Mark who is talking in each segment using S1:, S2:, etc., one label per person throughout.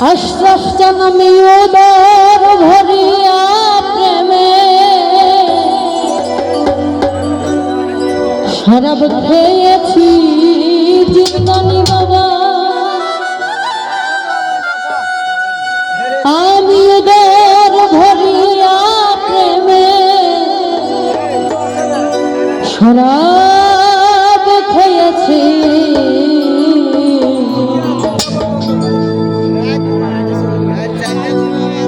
S1: আশরাফ জানামি উদর ভরিয়া প্রেমে শরাব খেয়েছি জিন্দানি বাবা আমি উদর ভরিয়া প্রেমে শরাব খেয়েছি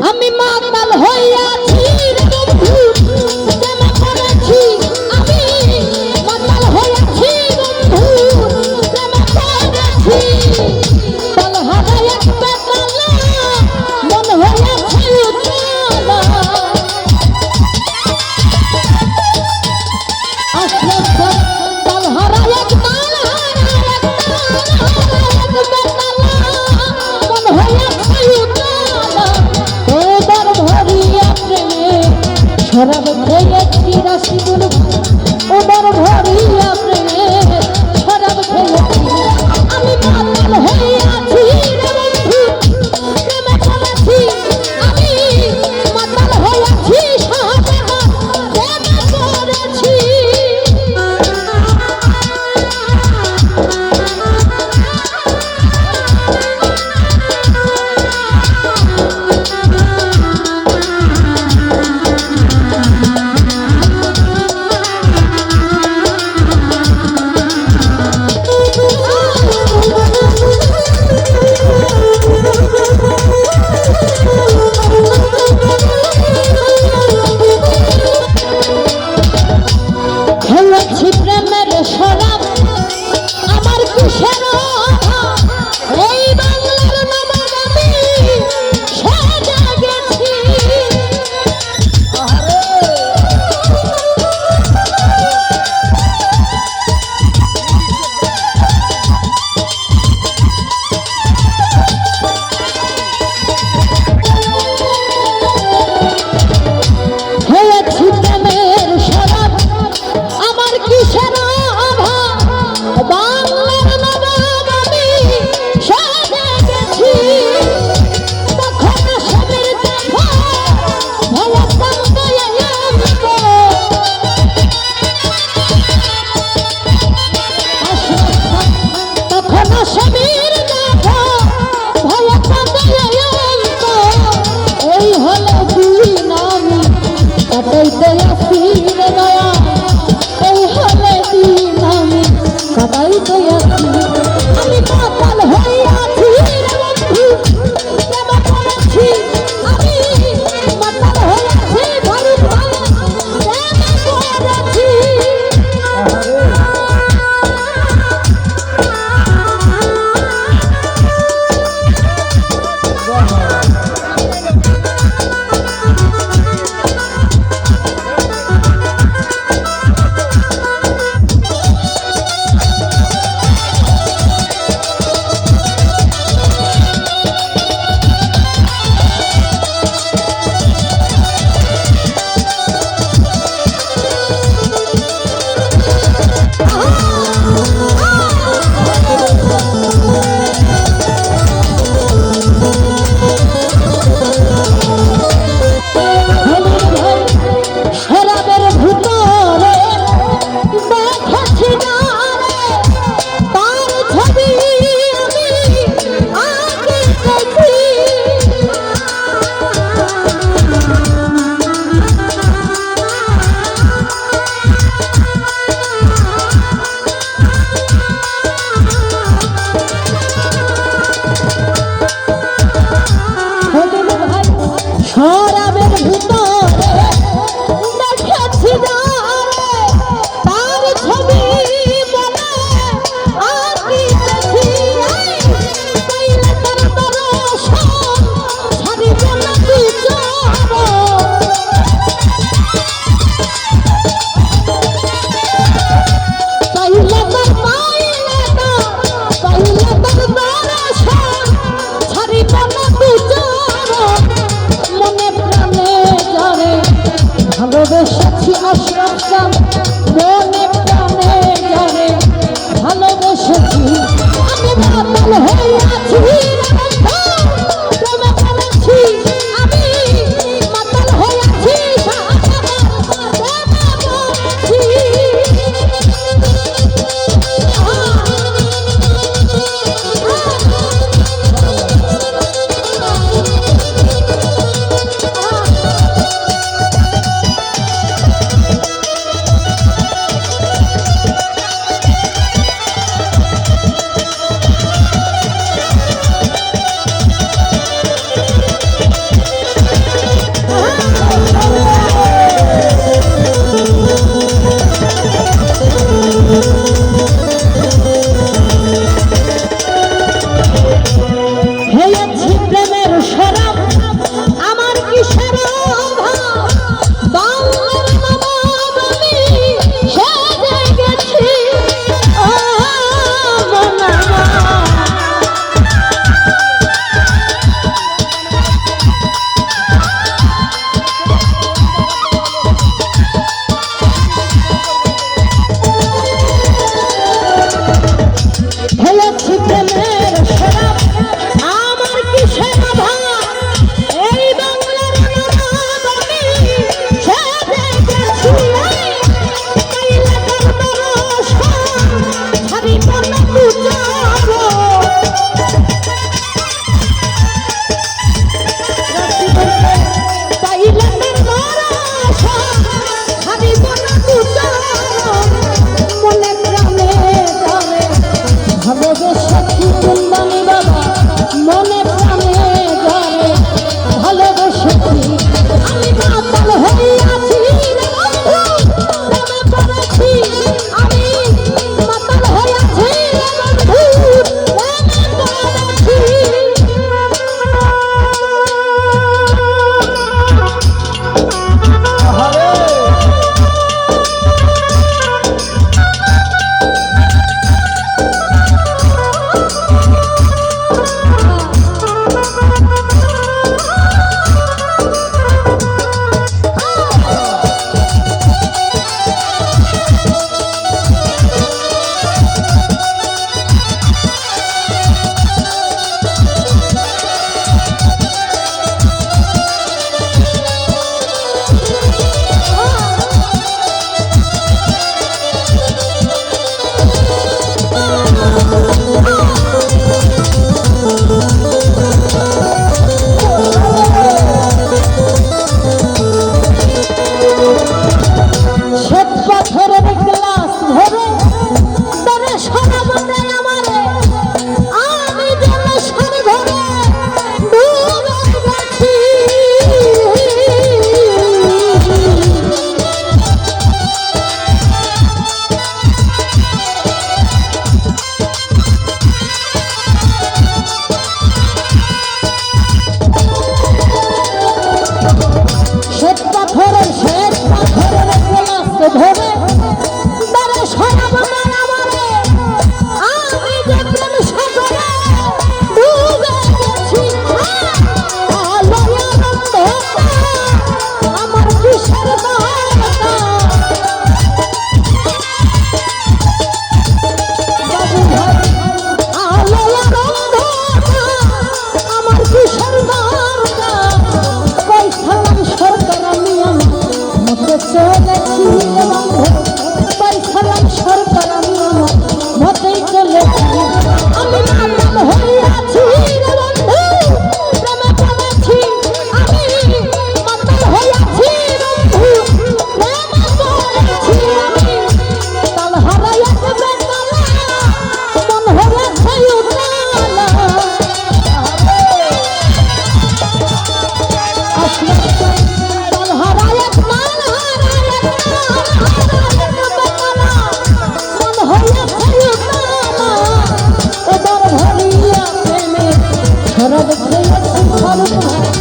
S1: আমি মাতাল হইয়াছি বন্ধু প্রেমে পড়েছি আমি মাতাল হইয়াছি বন্ধু প্রেমে পড়েছি তাল হারায় একটা তালা মন হইয়াছে উতালা আশরাফ তাল হারায় একটা তালা মন হইয়াছে উতালা শরাব খেয়েছি রাশিদুল উদর ভরিয়া প্রেমে শরাব খেয়েছি আমি মাতাল হইয়াছি রে বন্ধু প্রেমে পড়েছি আমি মাতাল হইয়াছি শাহজাহান প্রেমে পড়েছি প্রেমের শরাব আমার কিসের এই বাংলার নবাব আমি সেজে গেছি খেয়েছি প্রেমের শরাব আমার কিসের বাংলার নবাব আমি সেজে গেছি তখন সবের দেখা ভয়া তখন সবের দেখা ভয়া এই হলো দিন আমি কাটাইতে আসি রে দয়া এই হলে দিন আমি কাটাইতে আসি আমি মাতাল হইয়াছি রে বন্ধু প্রেমে পড়েছি আমি মাতাল হইয়াছি ভারত ভাই প্রেমে পড়েছি শরাবের ভিতরে দেখেছি যারে তার ছবি মনে আঁকিতেছি পাইলে তার দর্শন ছাড়িবে না তুই পাইলে তার দর্শন ছাড়িবে না তুই মনে প্রাণে জানে ভালোবেসেছি আশরাফ জান মনে প্রাণে জানে ভালোবেসেছি আমি মাতাল হইয়াছি রে বন্ধু সেই একটি ফারুক ভাই